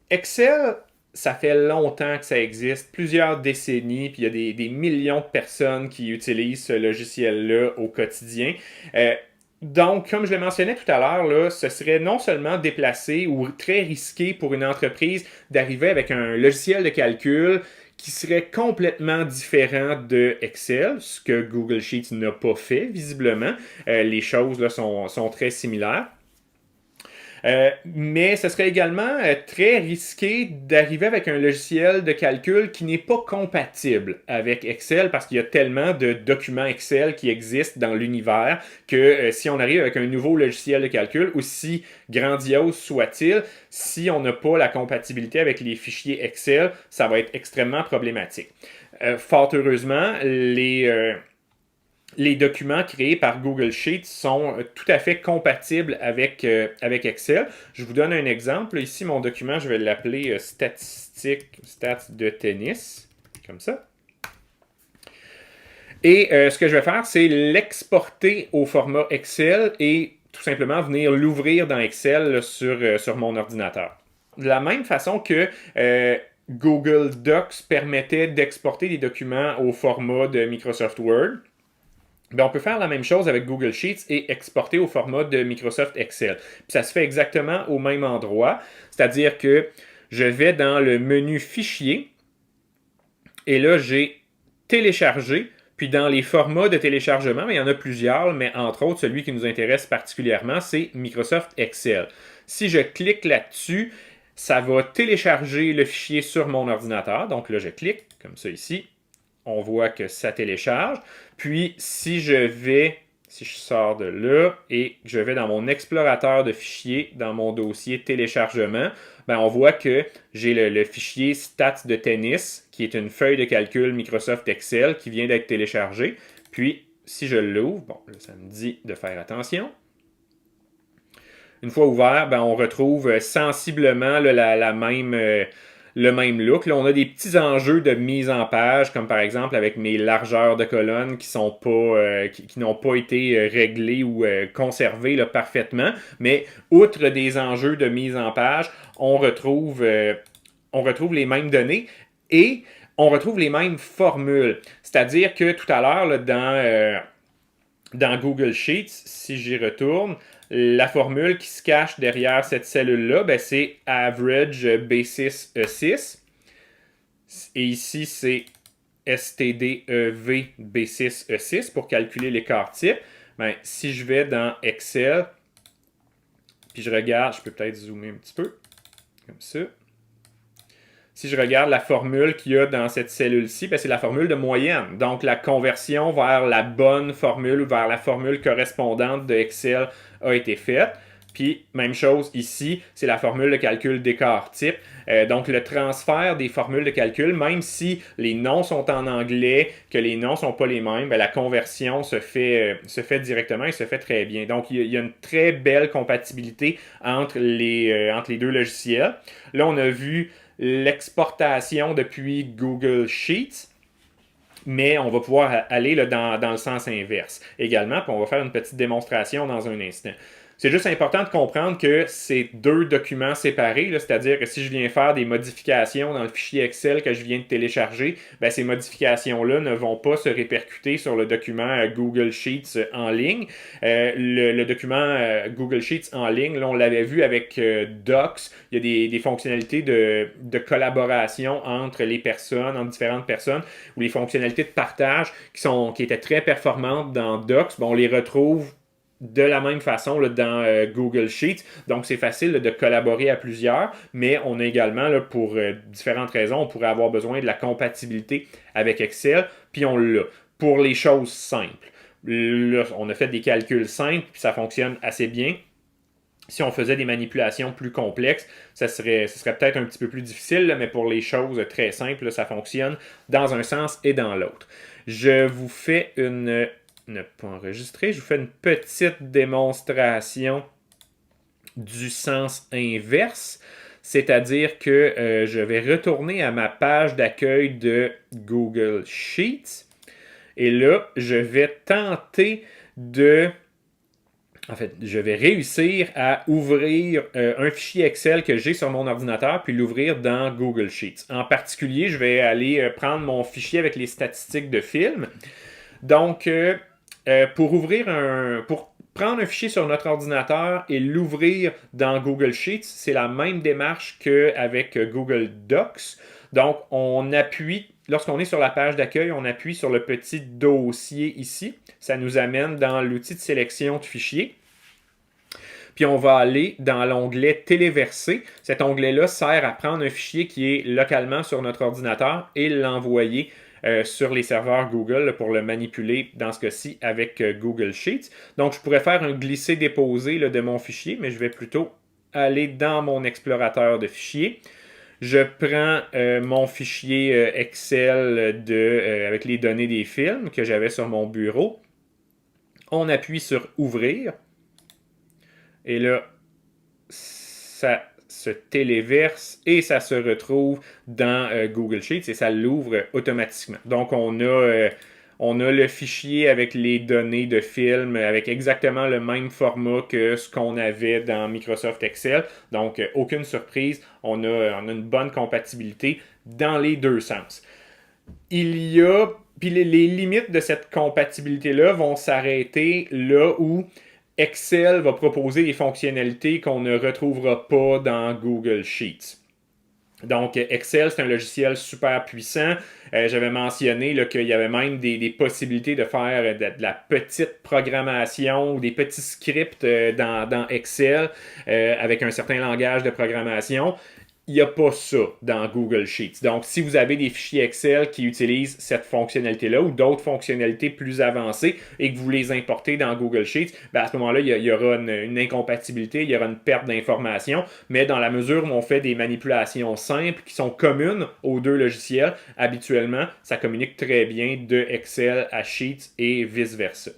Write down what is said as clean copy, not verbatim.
Excel, ça fait longtemps que ça existe, plusieurs décennies, puis il y a des millions de personnes qui utilisent ce logiciel-là au quotidien. Euh, donc, comme je le mentionnais tout à l'heure, là, ce serait non seulement déplacé ou très risqué pour une entreprise d'arriver avec un logiciel de calcul qui serait complètement différent de Excel, ce que Google Sheets n'a pas fait, visiblement. Les choses là, sont très similaires. Mais ce serait également très risqué d'arriver avec un logiciel de calcul qui n'est pas compatible avec Excel parce qu'il y a tellement de documents Excel qui existent dans l'univers que si on arrive avec un nouveau logiciel de calcul, aussi grandiose soit-il, si on n'a pas la compatibilité avec les fichiers Excel, ça va être extrêmement problématique. Fort heureusement, les documents créés par Google Sheets sont tout à fait compatibles avec Excel. Je vous donne un exemple. Ici, mon document, je vais l'appeler stats de tennis, comme ça. Et ce que je vais faire, c'est l'exporter au format Excel et tout simplement venir l'ouvrir dans Excel là, sur mon ordinateur. De la même façon que Google Docs permettait d'exporter des documents au format de Microsoft Word, ben, on peut faire la même chose avec Google Sheets et exporter au format de Microsoft Excel. Puis ça se fait exactement au même endroit, c'est-à-dire que je vais dans le menu Fichier et là j'ai téléchargé. Puis dans les formats de téléchargement, il y en a plusieurs, mais entre autres, celui qui nous intéresse particulièrement, c'est Microsoft Excel. Si je clique là-dessus, ça va télécharger le fichier sur mon ordinateur. Donc là, je clique, comme ça ici, on voit que ça télécharge. Puis, si je sors de là et que je vais dans mon explorateur de fichiers, dans mon dossier téléchargement, ben on voit que j'ai le fichier stats de tennis, qui est une feuille de calcul Microsoft Excel qui vient d'être téléchargée. Puis, si je l'ouvre, bon, là, ça me dit de faire attention. Une fois ouvert, ben, on retrouve sensiblement là, le même look. Là, on a des petits enjeux de mise en page, comme par exemple avec mes largeurs de colonnes qui n'ont pas été réglées ou conservées là, parfaitement. Mais outre des enjeux de mise en page, on retrouve les mêmes données et on retrouve les mêmes formules. C'est-à-dire que tout à l'heure, là, dans Google Sheets, si j'y retourne, la formule qui se cache derrière cette cellule-là, ben, c'est average B6 E6. Et ici, c'est STDEV B6 E6 pour calculer l'écart type. Ben, si je vais dans Excel, puis je regarde, je peux peut-être zoomer un petit peu, comme ça. Si je regarde la formule qu'il y a dans cette cellule-ci, ben c'est la formule de moyenne. Donc, la conversion vers la bonne formule, vers la formule correspondante de Excel a été faite. Puis, même chose ici, c'est la formule de calcul d'écart type. Donc, le transfert des formules de calcul, même si les noms sont en anglais, que les noms ne sont pas les mêmes, ben, la conversion se fait directement et se fait très bien. Donc, il y a une très belle compatibilité entre les deux logiciels. Là, on a vu l'exportation depuis Google Sheets, mais on va pouvoir aller là, dans le sens inverse également, puis on va faire une petite démonstration dans un instant. C'est juste important de comprendre que c'est deux documents séparés, c'est-à-dire que si je viens faire des modifications dans le fichier Excel que je viens de télécharger, ben, ces modifications-là ne vont pas se répercuter sur le document Google Sheets en ligne. Le document Google Sheets en ligne, là, on l'avait vu avec Docs, il y a des fonctionnalités de collaboration entre les personnes, entre différentes personnes, ou les fonctionnalités de partage qui étaient très performantes dans Docs, ben, on les retrouve de la même façon là, dans Google Sheets. Donc, c'est facile là, de collaborer à plusieurs, mais on a également, là, pour différentes raisons, on pourrait avoir besoin de la compatibilité avec Excel, puis on l'a. Pour les choses simples. Là, on a fait des calculs simples, puis ça fonctionne assez bien. Si on faisait des manipulations plus complexes, ce serait peut-être un petit peu plus difficile, là, mais pour les choses très simples, là, ça fonctionne dans un sens et dans l'autre. Je vous fais ne pas enregistrer. Je vous fais une petite démonstration du sens inverse, c'est-à-dire que je vais retourner à ma page d'accueil de Google Sheets et là, je vais tenter de En fait, je vais réussir à ouvrir un fichier Excel que j'ai sur mon ordinateur puis l'ouvrir dans Google Sheets. En particulier, je vais aller prendre mon fichier avec les statistiques de film. Donc, pour prendre un fichier sur notre ordinateur et l'ouvrir dans Google Sheets, c'est la même démarche qu'avec Google Docs. Donc, on appuie, lorsqu'on est sur la page d'accueil, on appuie sur le petit dossier ici. Ça nous amène dans l'outil de sélection de fichiers. Puis on va aller dans l'onglet Téléverser. Cet onglet-là sert à prendre un fichier qui est localement sur notre ordinateur et l'envoyer sur les serveurs Google pour le manipuler, dans ce cas-ci, avec Google Sheets. Donc, je pourrais faire un glisser-déposer de mon fichier, mais je vais plutôt aller dans mon explorateur de fichiers. Je prends mon fichier Excel avec les données des films que j'avais sur mon bureau. On appuie sur « Ouvrir ». Et là, ça se téléverse et ça se retrouve dans Google Sheets et ça l'ouvre automatiquement. Donc, on a le fichier avec les données de film avec exactement le même format que ce qu'on avait dans Microsoft Excel. Donc, aucune surprise, on a une bonne compatibilité dans les deux sens. Puis les limites de cette compatibilité-là vont s'arrêter là où Excel va proposer des fonctionnalités qu'on ne retrouvera pas dans Google Sheets. Donc, Excel, c'est un logiciel super puissant. J'avais mentionné qu'il y avait même des possibilités de faire de la petite programmation ou des petits scripts dans Excel avec un certain langage de programmation. Il n'y a pas ça dans Google Sheets. Donc, si vous avez des fichiers Excel qui utilisent cette fonctionnalité-là ou d'autres fonctionnalités plus avancées et que vous les importez dans Google Sheets, à ce moment-là, il y aura une incompatibilité, il y aura une perte d'informations. Mais dans la mesure où on fait des manipulations simples qui sont communes aux deux logiciels, habituellement, ça communique très bien de Excel à Sheets et vice-versa.